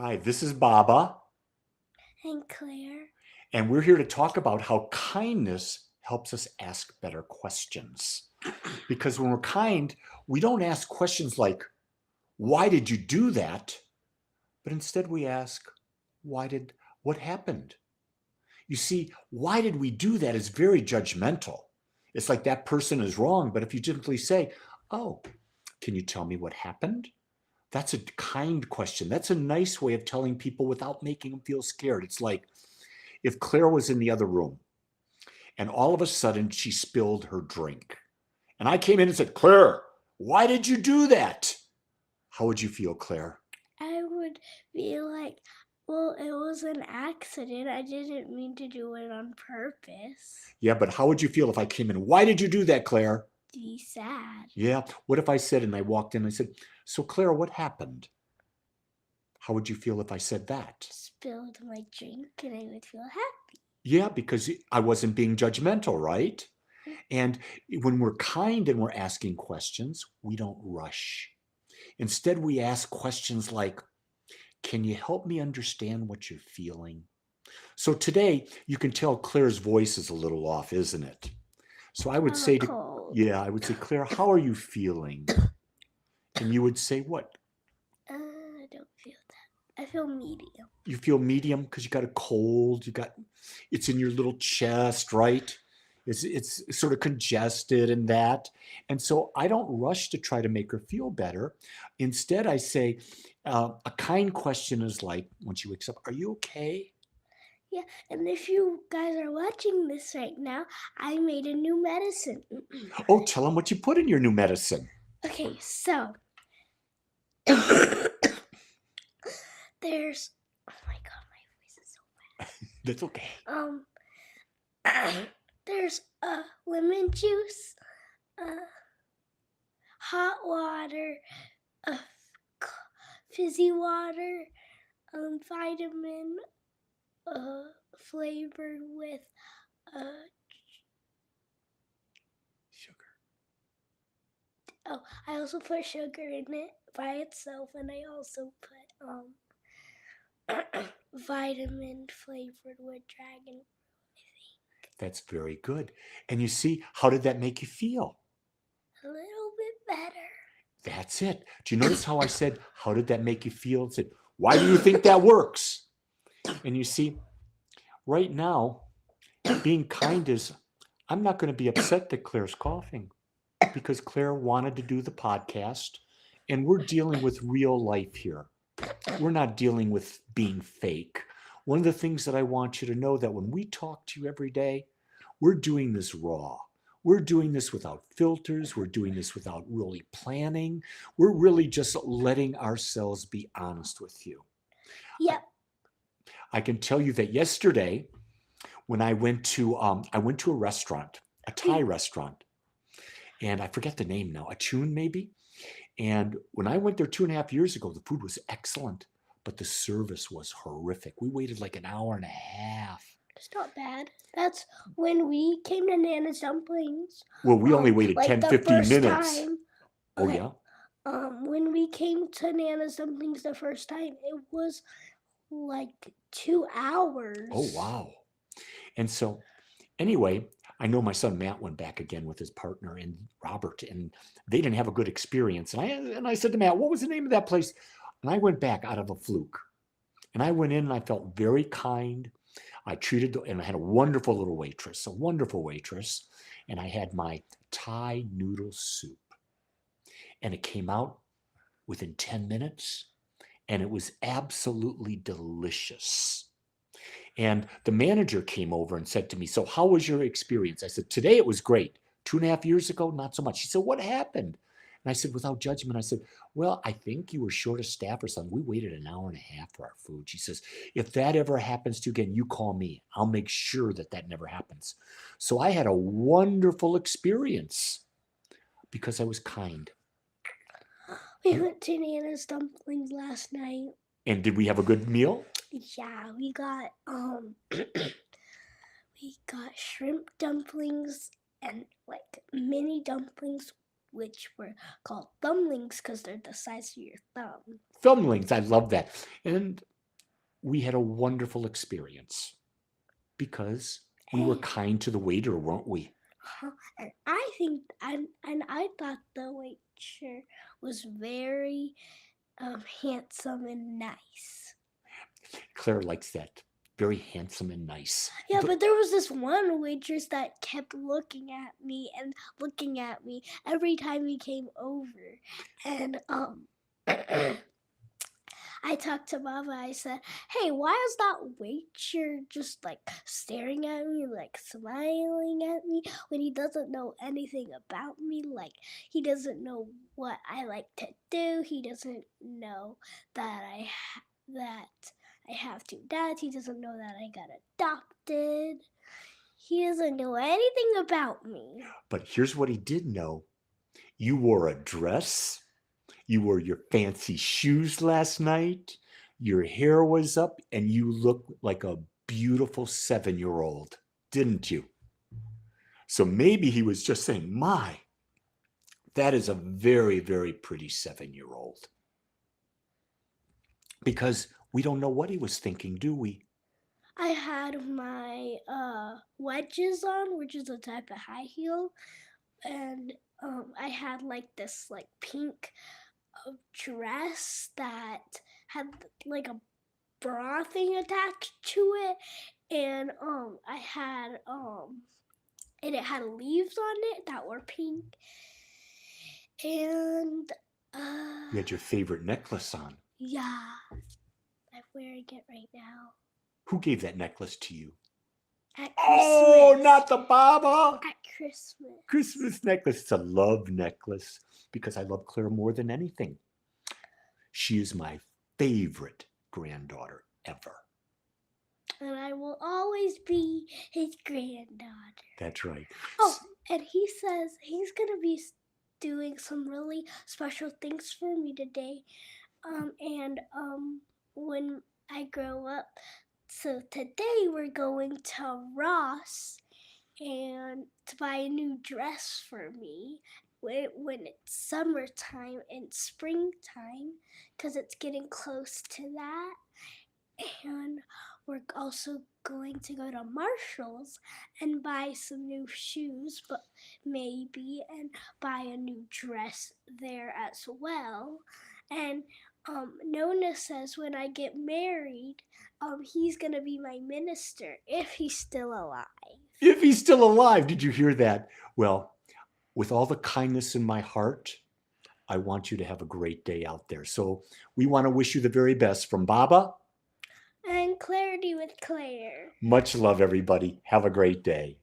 Hi, this is Baba, And Claire. and we're here to talk about how kindness helps us ask better questions. Because when we're kind, we don't ask questions like, why did you do that? But instead we ask, what happened? You see, why did we do that is very judgmental. It's like that person is wrong, but if you simply say, oh, can you tell me what happened? That's a kind question. That's a nice way of telling people without making them feel scared. It's like, if Claire was in the other room and all of a sudden she spilled her drink, and I came in and said, Claire, why did you do that? How would you feel, Claire? I would be like, well, it was an accident. I didn't mean to do it on purpose. Yeah, but how would you feel if I came in? Why did you do that, Claire? Be sad. Yeah. What if I said, and I walked in and I said, so Claire, what happened? How would you feel if I said that? Spilled my drink and I would feel happy. Yeah, because I wasn't being judgmental, right? And when we're kind and we're asking questions, we don't rush. Instead, we ask questions like, can you help me understand what you're feeling? So today, you can tell Claire's voice is a little off, isn't it? So I would I'm say cold. I would say, Claire, how are you feeling? And you would say, what? I don't feel that. I feel medium. You feel medium because you got a cold, it's in your little chest, right? It's sort of congested and that. And so I don't rush to try to make her feel better. Instead, I say, a kind question is like, when she wakes up, are you okay? Yeah, and if you guys are watching this right now, I made a new medicine. Oh, tell them what you put in your new medicine. Okay, so there's, oh my god, my voice is so bad. That's okay. There's lemon juice, hot water, fizzy water, vitamin flavored with Sugar. oh, I also put sugar in it by itself, and I also put vitamin flavored with dragon. That's very good. And you see, how did that make you feel? A little bit better. That's it. Do you notice how I said, how did that make you feel? I said, why do you think that works? And you see, right now, being kind is, I'm not going to be upset that Claire's coughing because Claire wanted to do the podcast and we're dealing with real life here. We're not dealing with being fake. One of the things that I want you to know that when we talk to you every day, we're doing this raw. We're doing this without filters. We're doing this without really planning. We're really just letting ourselves be honest with you. Yep. I can tell you that yesterday, when I went to a restaurant, a Thai restaurant, and I forget the name now, Achun maybe. And when I went there 2.5 years ago, the food was excellent, but the service was horrific. We waited like an hour and a half. It's not bad. That's when we came to Nana's Dumplings. Well, we only waited like 10, the 15 first minutes. time. Oh, Okay. yeah? When we came to Nana's Dumplings the first time, it was like 2 hours. Oh, wow. And so, anyway, I know my son Matt went back again with his partner and Robert, and they didn't have a good experience. And I said to Matt, what was the name of that place? And I went back out of a fluke. And I went in and I felt very kind. I and I had a wonderful waitress, and I had my Thai noodle soup. And it came out within 10 minutes, and it was absolutely delicious. And the manager came over and said to me, so how was your experience? I said, today it was great. 2.5 years ago, not so much. She said, what happened? And I said, without judgment, I said, well, I think you were short of staff or something. We waited an hour and a half for our food. She says, if that ever happens to you again, you call me. I'll make sure that that never happens. So I had a wonderful experience because I was kind. We went to Nana's Dumplings last night. And did we have a good meal? Yeah, we got we got shrimp dumplings and like mini dumplings, which were called thumblings because they're the size of your thumb. Thumblings, I love that. And we had a wonderful experience because we were kind to the waiter, weren't we? And I thought the waiter was very handsome and nice. Claire likes that. Very handsome and nice. Yeah, but there was this one waitress that kept looking at me every time he came over. And I talked to Mama. I said, "Hey, why is that waiter just like staring at me, like smiling at me when he doesn't know anything about me? Like he doesn't know what I like to do. He doesn't know that I have two dads. He doesn't know that I got adopted. He doesn't know anything about me." But here's what he did know. You wore a dress. You wore your fancy shoes last night. Your hair was up and you looked like a beautiful 7-year-old, didn't you? So maybe he was just saying, my, that is a very, very pretty 7-year-old. Because we don't know what he was thinking, do we? I had my wedges on, which is a type of high heel, and I had like this like pink dress that had like a bra thing attached to it, and I had and it had leaves on it that were pink, and You had your favorite necklace on. yeah, I'm wearing it right now. Who gave that necklace to you? At Christmas. Oh, not the Baba! At Christmas. Christmas necklace. It's a love necklace because I love Claire more than anything. She is my favorite granddaughter ever. And I will always be his granddaughter. That's right. Oh, and he says he's going to be doing some really special things for me today. When I grow up. So today we're going to Ross and to buy a new dress for me when it's summertime and springtime, because it's getting close to that. And we're also going to go to Marshall's and buy some new shoes, but maybe, and buy a new dress there as well. And Nona says when I get married, he's gonna be my minister if he's still alive. If he's still alive, did you hear that? Well, with all the kindness in my heart, I want you to have a great day out there. So we want to wish you the very best from Baba. And Clarity with Claire. Much love, everybody. Have a great day.